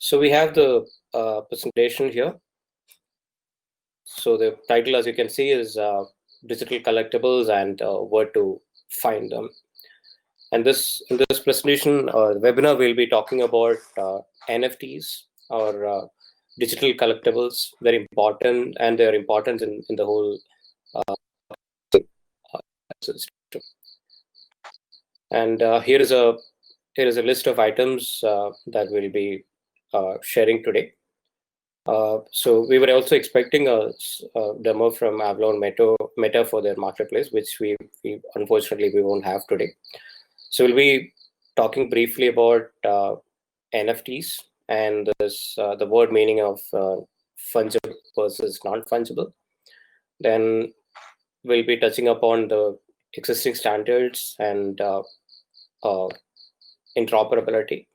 So we have the presentation here. So the title, as you can see, is digital collectibles and where to find them. And in this presentation webinar, we'll be talking about NFTs or digital collectibles. Very important, and their importance in the whole system. And here is a list of items that we'll be sharing today. So we were also expecting a demo from Avalon Meta for their marketplace, which we unfortunately we won't have today. So we'll be talking briefly about NFTs and the word meaning of fungible versus non-fungible. Then we'll be touching upon the existing standards and interoperability.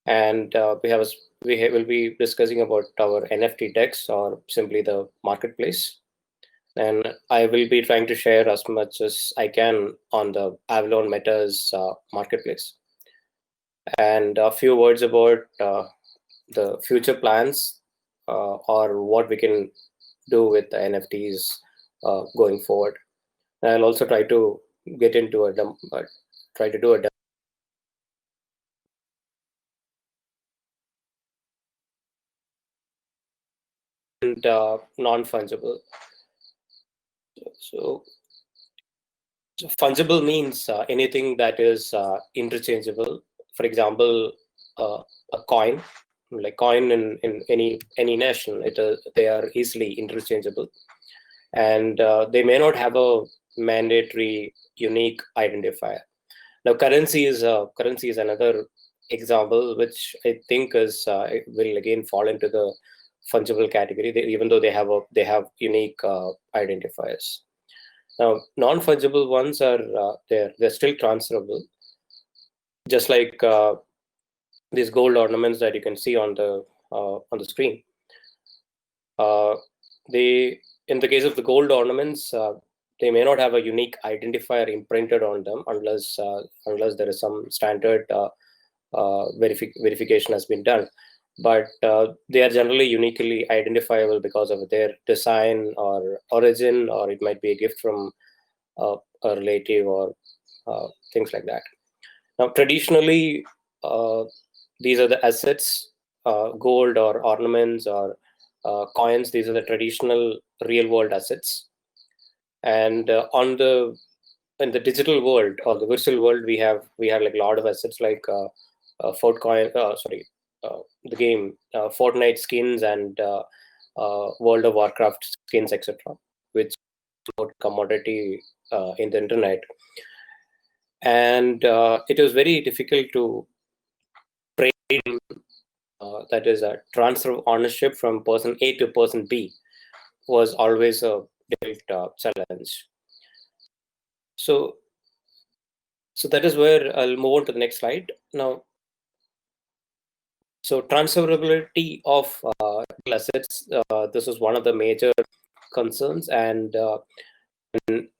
And we will be discussing about our NFT DEX, or simply the marketplace. And I will be trying to share as much as I can on the Avalon Meta's marketplace. And a few words about the future plans or what we can do with the NFTs going forward. And I'll also try to get into a and non-fungible. So fungible means anything that is interchangeable. For example, a coin, like coin in any nation, they are easily interchangeable, and they may not have a mandatory unique identifier. Now, currency is another example, which I think will again fall into the fungible category, even though they have unique identifiers. Now, non-fungible ones are they're still transferable, just like these gold ornaments that you can see on the screen. In the case of the gold ornaments, they may not have a unique identifier imprinted on them unless there is some standard verification has been done. But they are generally uniquely identifiable because of their design or origin, or it might be a gift from a relative or things like that. Now, traditionally, these are the assets, gold or ornaments or coins. These are the traditional real-world assets. And in the digital world or the virtual world, we have like a lot of assets like the game Fortnite skins and World of Warcraft skins, etc., which is commodity in the internet. And it was very difficult to trade. That is a transfer of ownership from person A to person B was always a difficult challenge. So that is where I'll move on to the next slide now. So transferability of assets, this is one of the major concerns, and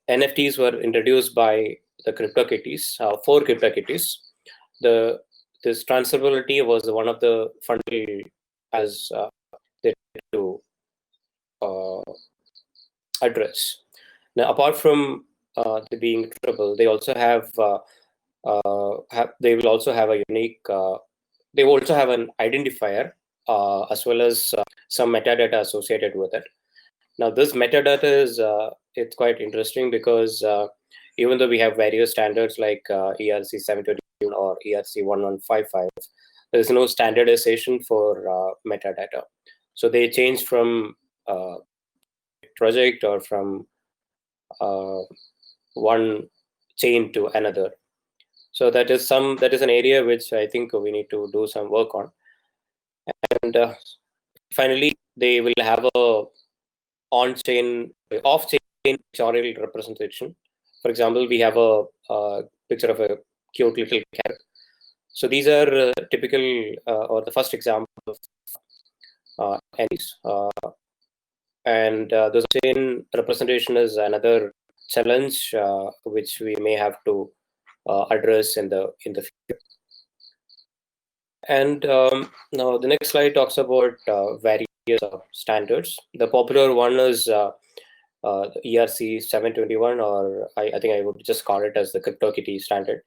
NFTs were introduced by the CryptoKitties, 4 CryptoKitties. This transferability was one of the fundamental as they to address. Now, apart from being traceable, they also they will also have a unique. They will also have an identifier as well as some metadata associated with it. Now, this metadata is it's quite interesting because even though we have various standards like ERC 721 or ERC 1155, there is no standardization for metadata. So they change from project or from one chain to another. So that is an area which I think we need to do some work on. And finally, they will have a on-chain, off-chain pictorial representation. For example, we have a picture of a cute little cat. So these are typical or the first example of NFTs. And the chain representation is another challenge which we may have to address in the future. And now the next slide talks about various standards. The popular one is the ERC 721, or I think I would just call it as the CryptoKitty standard.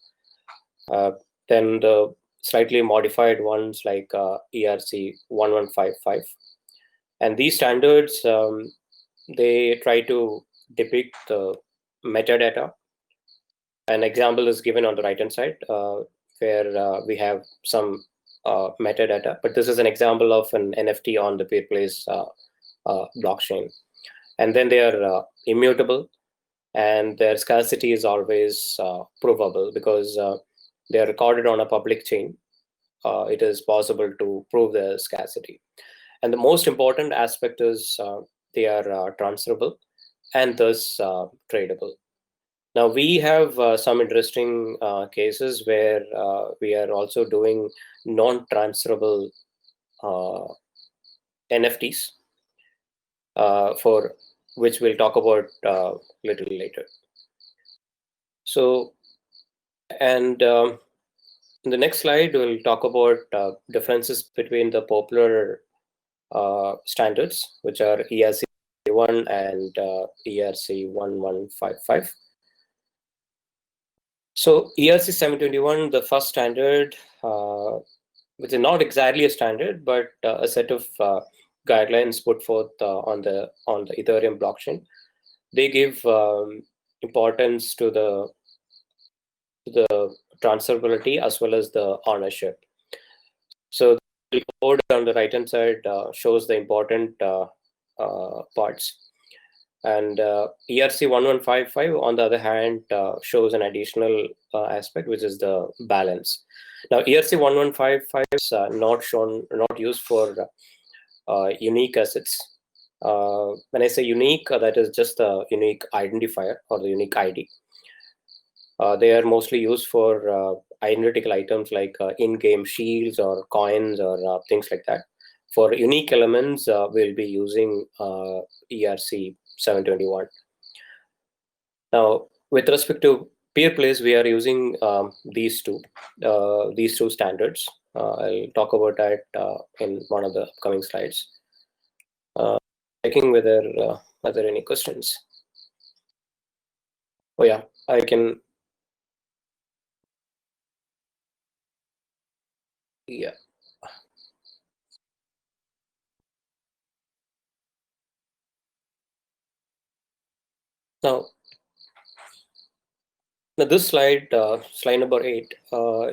Then the slightly modified ones like ERC 1155. And these standards, they try to depict the metadata. An example is given on the right hand side, where we have some metadata, but this is an example of an NFT on the Peerplace blockchain. And then they are immutable, and their scarcity is always provable because they are recorded on a public chain. It is possible to prove their scarcity. And the most important aspect is they are transferable and thus tradable. Now we have some interesting cases where we are also doing non-transferable uh, NFTs, for which we'll talk about a little later. So, and in the next slide, we'll talk about differences between the popular standards, which are ERC1 and ERC 1155. So ERC 721, the first standard, which is not exactly a standard, but a set of guidelines put forth on the Ethereum blockchain. They give importance to the transferability as well as the ownership. So the code on the right hand side shows the important parts. And ERC 1155, on the other hand, shows an additional aspect, which is the balance. Now, ERC 1155 is not used for unique assets. When I say unique, that is just the unique identifier or the unique ID. They are mostly used for identical items like in-game shields or coins or things like that. For unique elements, we'll be using ERC 721. Now, with respect to Peerplace, we are using these two standards. I'll talk about that in one of the upcoming slides. Checking whether are there any questions. Oh yeah, I can. Yeah. Now this slide, slide number 8.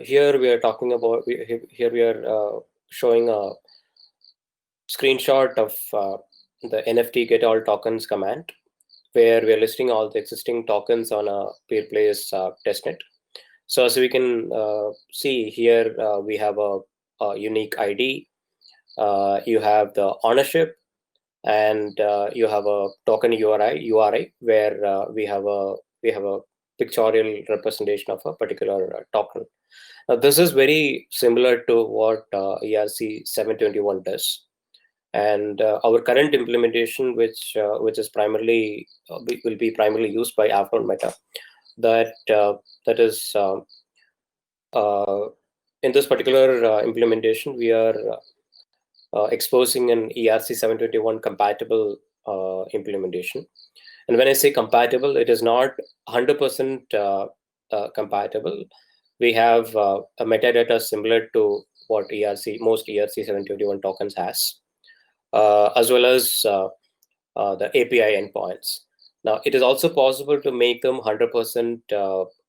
Here we are talking about. Here we are showing a screenshot of the NFT get all tokens command, where we are listing all the existing tokens on a Peerplace testnet. So as we can see here, we have a unique ID. You have the ownership, and you have a token URI, where we have a pictorial representation of a particular token. Now this is very similar to what ERC 721 does, and our current implementation, which is primarily will be primarily used by Avron Meta, that is in this particular implementation, we are exposing an ERC 721 compatible implementation. And when I say compatible, it is not 100% compatible. We have a metadata similar to what most ERC 721 tokens has, as well as the API endpoints. Now, it is also possible to make them 100%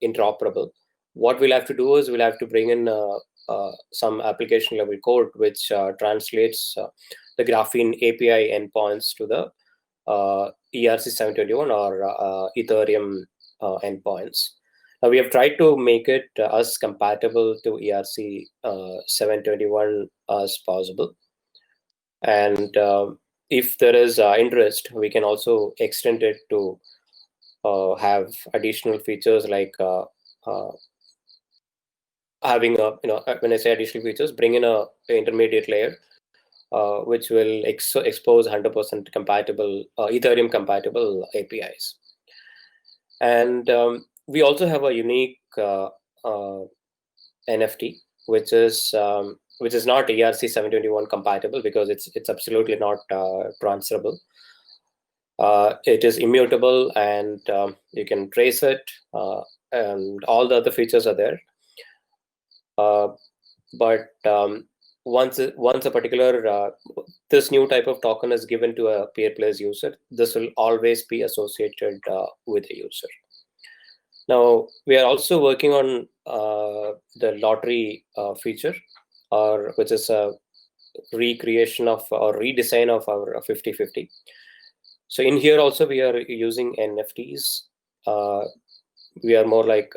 interoperable. What we'll have to do is we'll have to bring in some application level code which translates the Graphene API endpoints to the ERC 721 or Ethereum endpoints. Now, we have tried to make it as compatible to ERC 721 as possible. And if there is interest, we can also extend it to have additional features like having a, when I say additional features, bring in a intermediate layer which will expose 100% compatible Ethereum compatible APIs. And we also have a unique NFT, which is which is not ERC 721 compatible because it's absolutely not transferable. It is immutable, and you can trace it, and all the other features are there. But once a particular this new type of token is given to a peer-place user, this will always be associated with the user. Now we are also working on the lottery feature, or which is a recreation of or redesign of our 50/50. So in here also we are using NFTs. We are more like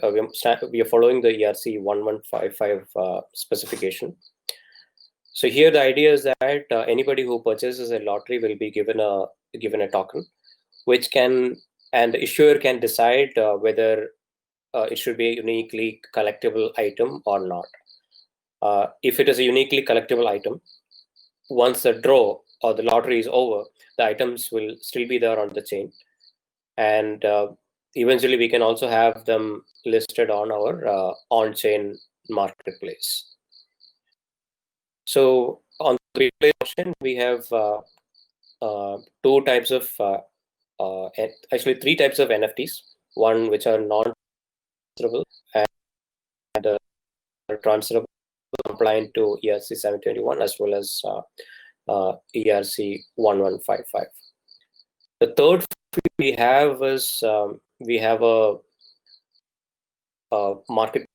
we are following the ERC 1155 specification. So here the idea is that anybody who purchases a lottery will be given a token, which can, and the issuer can decide whether it should be a uniquely collectible item or not. If it is a uniquely collectible item, once the draw or the lottery is over, the items will still be there on the chain, and eventually we can also have them listed on our on-chain marketplace. So on the replay option, we have two types of actually three types of NFTs. One which are non-transferable and transferable, compliant to ERC 721 as well as ERC 1155. The third we have is we have a market.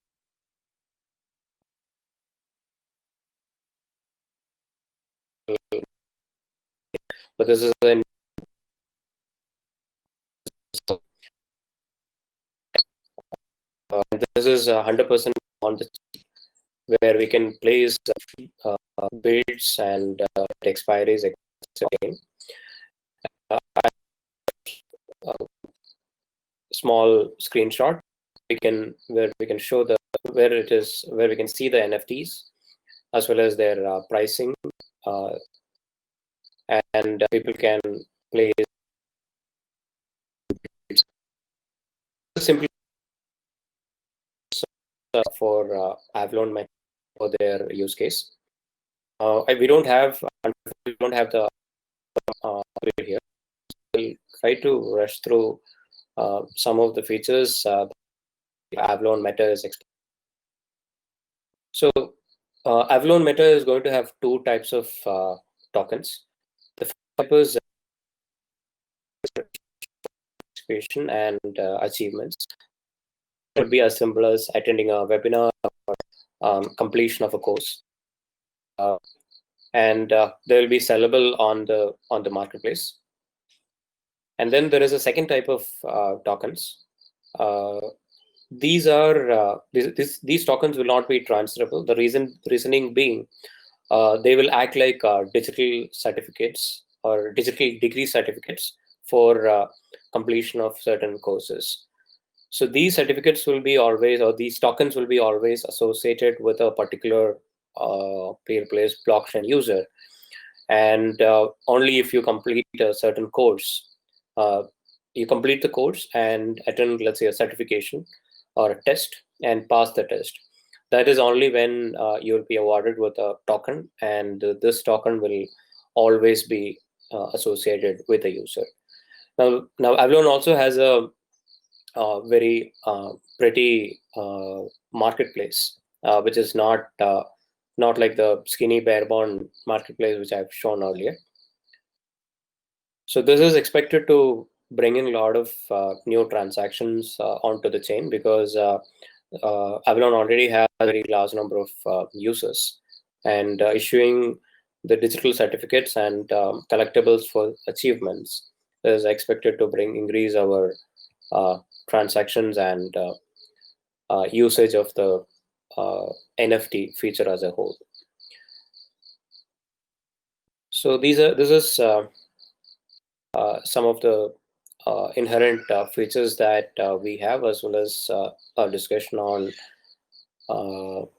But this is this is 100% on the where we can place bids and expiries again. Small screenshot where we can show where we can see the NFTs as well as their pricing, and people can place simply for Avalon Meta for their use case. We don't have the here. We'll try to rush through some of the features Avalon Meta is expecting. So Avalon Meta is going to have two types of tokens. The first type is participation and achievements. It could be as simple as attending a webinar or completion of a course, and they will be sellable on the marketplace. And then there is a second type of tokens. These are these tokens will not be transferable. The reasoning being they will act like digital certificates or digital degree certificates for completion of certain courses. So these certificates will be always, or these tokens will be always associated with a particular peer-place blockchain user, and only if you complete a certain course, you complete the course and attend, let's say, a certification or a test and pass the test. That is only when you will be awarded with a token, and this token will always be associated with the user. Now Avalon also has a very pretty marketplace, which is not like the skinny barebone marketplace which I've shown earlier. So this is expected to bring in a lot of new transactions onto the chain, because Avalon already has a very large number of users, and issuing the digital certificates and collectibles for achievements is expected to increase our transactions and usage of the NFT feature as a whole. So this is some of the inherent features that we have, as well as a discussion on the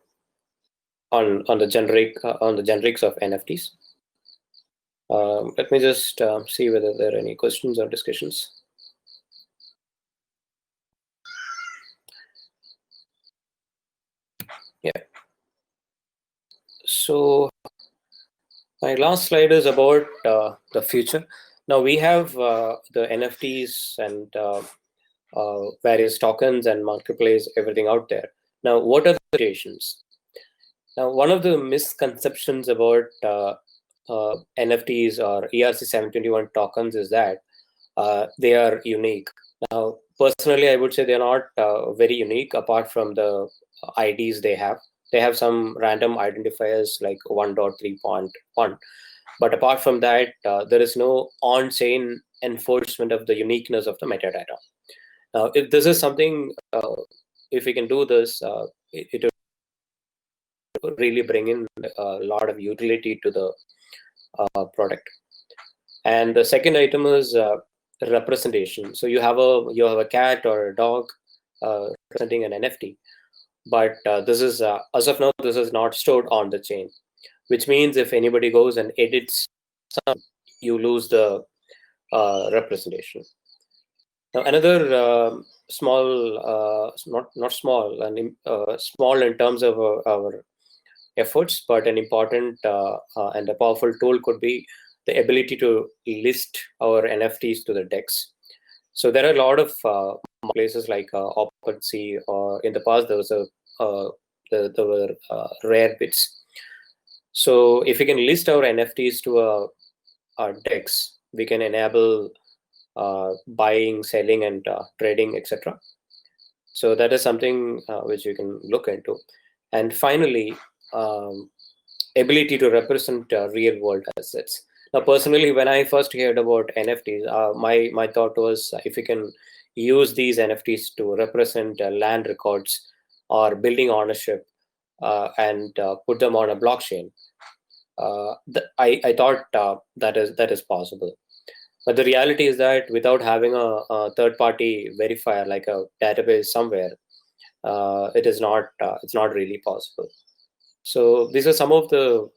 generics of NFTs. Let me just see whether there are any questions or discussions. Yeah. So my last slide is about the future. Now we have the NFTs and various tokens and marketplace, everything out there. Now, what are the limitations? Now, one of the misconceptions about NFTs or ERC-721 tokens is that they are unique. Now, personally, I would say they're not very unique apart from the IDs they have. They have some random identifiers like 1.3.1. But apart from that, there is no on-chain enforcement of the uniqueness of the metadata. Now, if this is something, if we can do this, it will really bring in a lot of utility to the product. And the second item is representation. So you have a cat or a dog representing an NFT, but this is as of now this is not stored on the chain, which means if anybody goes and edits some, you lose the representation. Now another small, not small, and small in terms of our efforts, but an important and a powerful tool could be the ability to list our NFTs to the DEX. So there are a lot of places like OpenSea, or in the past there was there were rare bits. So if we can list our NFTs to a DEX, we can enable buying, selling, and trading, etc. So that is something which you can look into. And finally, ability to represent real world assets. Now, personally, when I first heard about NFTs, my thought was if you can use these NFTs to represent land records or building ownership and put them on a blockchain, I thought that is possible. But the reality is that without having a third-party verifier like a database somewhere, it's not really possible. So these are some of the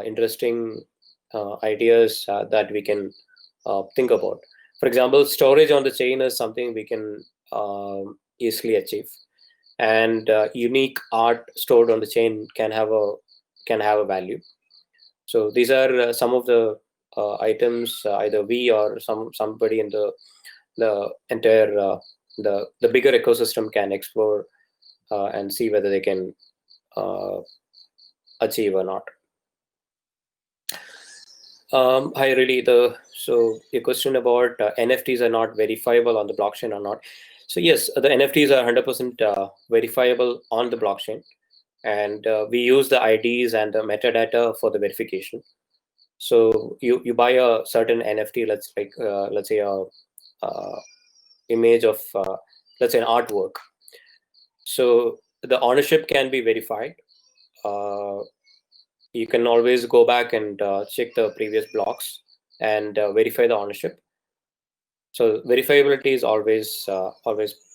interesting ideas that we can think about. For example, storage on the chain is something we can easily achieve, and unique art stored on the chain can have a value. So these are some of the items either we or somebody in the entire the bigger ecosystem can explore and see whether they can achieve or not. Hi, really. So your question about NFTs are not verifiable on the blockchain or not. So yes, the NFTs are 100% verifiable on the blockchain, and we use the IDs and the metadata for the verification. So you buy a certain NFT, let's say a image of let's say an artwork. So the ownership can be verified. You can always go back and check the previous blocks and verify the ownership. So verifiability is always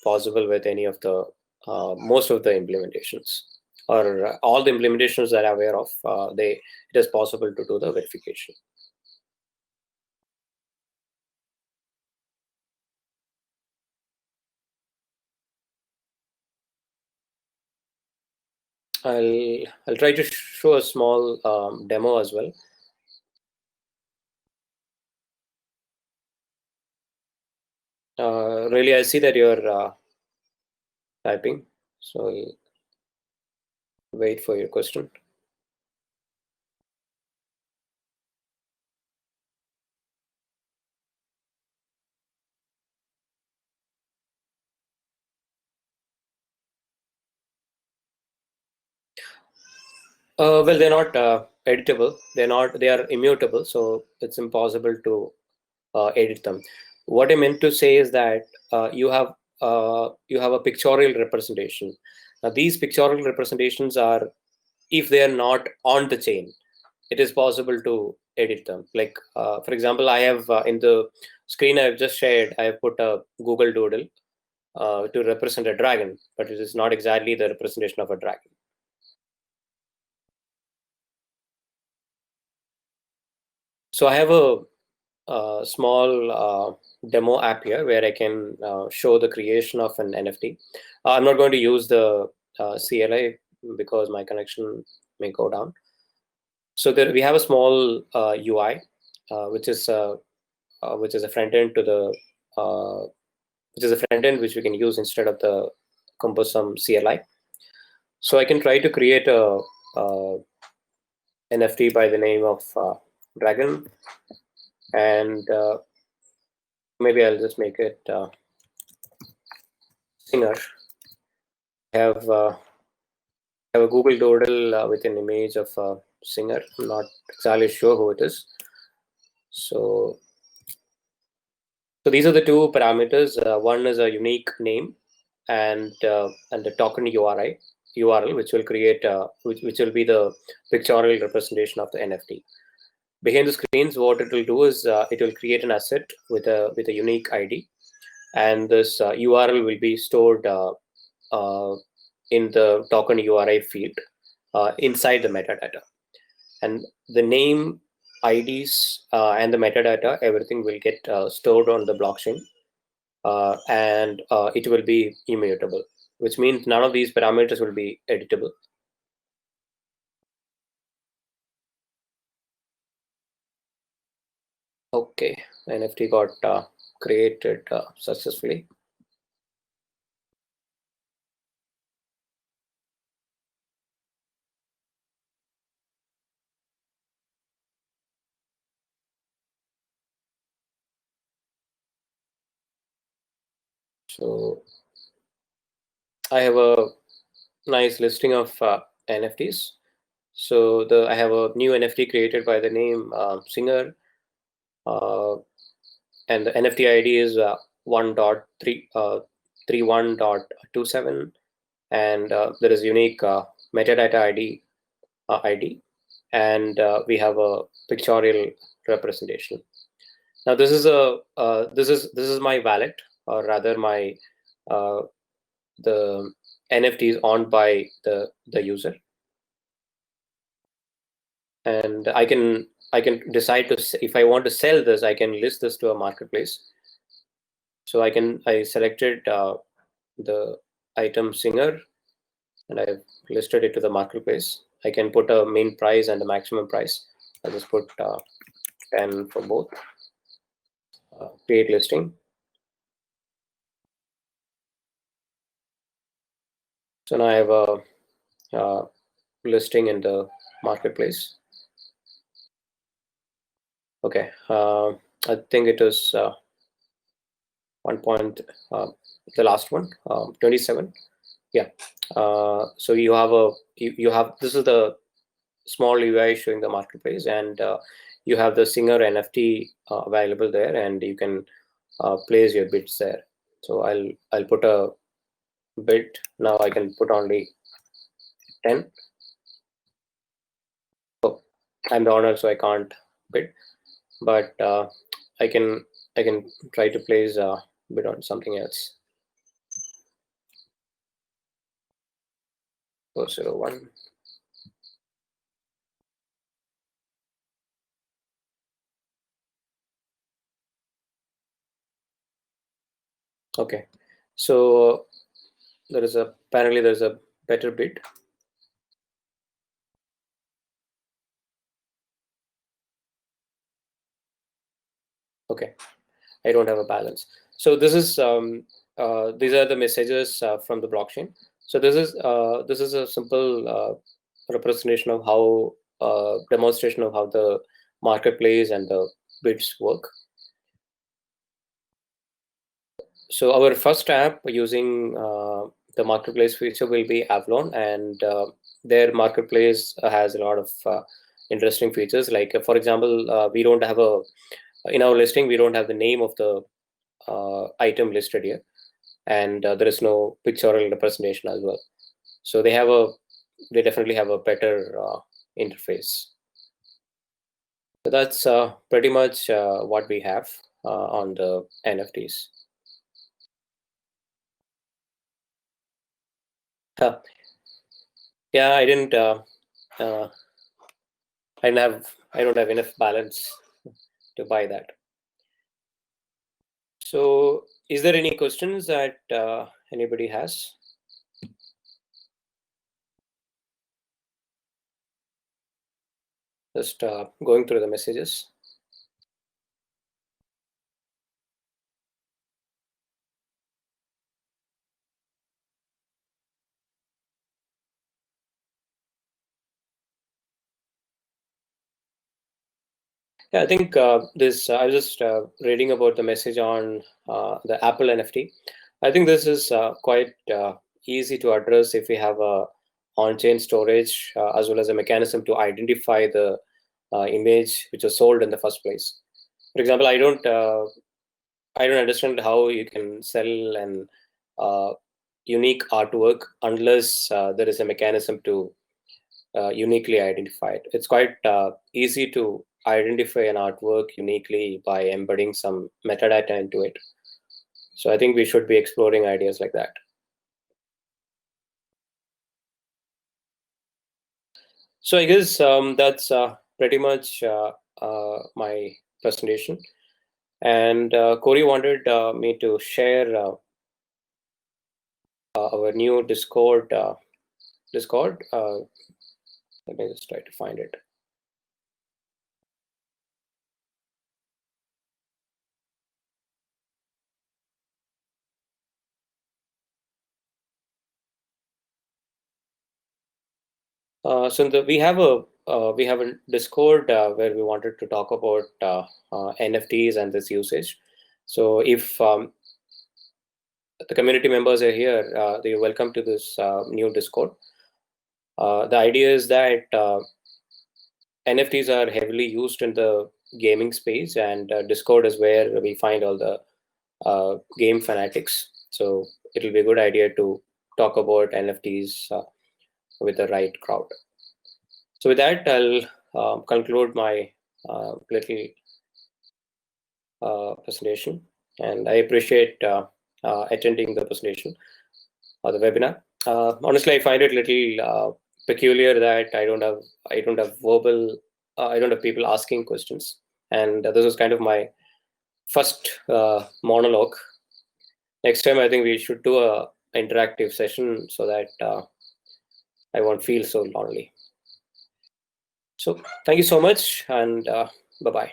possible with any of the most of the implementations, or all the implementations that I'm aware of. It is possible to do the verification. I'll try to show a small demo as well. Really, I see that you're typing, so I'll wait for your question. Well, they're not editable. They are immutable, so it's impossible to edit them. What I meant to say is that you have a pictorial representation. Now, these pictorial representations are, if they are not on the chain, it is possible to edit them. Like, for example, I have in the screen I've just shared, I have put a Google Doodle to represent a dragon, but it is not exactly the representation of a dragon. So I have a small demo app here where I can show the creation of an NFT. I'm not going to use the CLI because my connection may go down. So there we have a small UI, which is a front end to the which is a front end which we can use instead of the cumbersome CLI. So I can try to create a NFT by the name of Dragon, and maybe I'll just make it Singer. I have a Google Doodle with an image of a singer. I'm not exactly sure who it is. So these are the two parameters. One is a unique name, and the token URL, which will create which will be the pictorial representation of the NFT. Behind the screens, what it will do is it will create an asset with a unique ID, and this URL will be stored in the token URI field inside the metadata. And the name, IDs, and the metadata, everything will get stored on the blockchain, and it will be immutable, which means none of these parameters will be editable. Okay, NFT got created successfully. So I have a nice listing of NFTs. So I have a new NFT created by the name Singer, and the NFT ID is 1.31.27, and there is unique metadata ID, and we have a pictorial representation. Now this is my wallet, or rather my the NFT is owned by the user, and I can decide to, if I want to sell this, I can list this to a marketplace. So I selected the item Singer, and I've listed it to the marketplace. I can put a main price and a maximum price. I'll just put 10 for both. Create listing. So now I have a listing in the marketplace. Okay, I think it is 1 point, the last one, 27. Yeah. So you have this is the small UI showing the marketplace, and you have the Singer NFT available there, and you can place your bids there. So I'll put a bid. Now I can put only 10. Oh, I'm the owner, so I can't bid, but I can try to place a bid on something else. 401. Okay, so apparently there's a better bid. Okay, I don't have a balance. So this is these are the messages from the blockchain. So this is a simple representation of how demonstration of how the marketplace and the bids work. So our first app using the marketplace feature will be Avalon, and their marketplace has a lot of interesting features. Like for example, we don't have in our listing, we don't have the name of the item listed here, and there is no pictorial representation as well. So they definitely have a better interface. So that's pretty much what we have on the NFTs. Yeah, I don't have enough balance to buy that. So is there any questions that anybody has? Just going through the messages. Yeah, I think I was just reading about the message on the Apple NFT. I think this is quite easy to address if we have a on-chain storage as well as a mechanism to identify the image which was sold in the first place. For example, I don't understand how you can sell an unique artwork unless there is a mechanism to uniquely identify it. It's quite easy to identify an artwork uniquely by embedding some metadata into it. So I think we should be exploring ideas like that. So I guess that's pretty much my presentation. And Corey wanted me to share our new Discord. Discord. Let me just try to find it. We have a Discord where we wanted to talk about NFTs and this usage. So if the community members are here, they're welcome to this new Discord. The idea is that NFTs are heavily used in the gaming space, and Discord is where we find all the game fanatics. So it'll be a good idea to talk about NFTs with the right crowd. So with that, I'll conclude my little presentation, and I appreciate attending the presentation or the webinar. Honestly, I find it little peculiar that I don't have verbal, I don't have people asking questions, and this was kind of my first monologue. Next time, I think we should do a interactive session so that I won't feel so lonely. So thank you so much, and bye-bye.